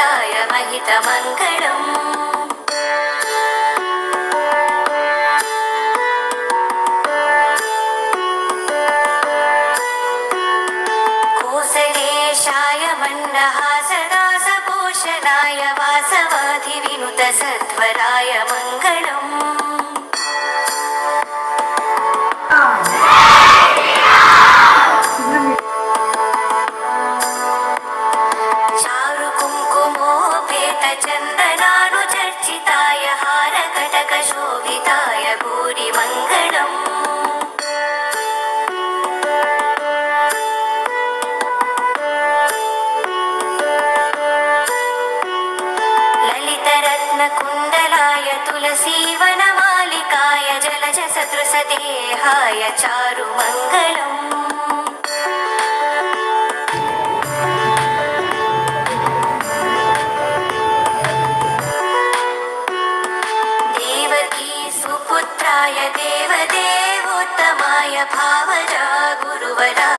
सुताय महितमङ्गलम् कोसलेशाय मण्डहासदासपोषणाय वासवाधिविनुतसत्वराय मङ्गलम् चन्दनानुचर्चिताय हारकटकशोभिताय भूरिमङ्गलम् ललितरत्नकुण्डलाय तुलसीवनमालिकाय जलजसदृशदेहाय चारुमङ्गलम् सुपुत्राय देवदेवोत्तमाय भावजा गुरुवरा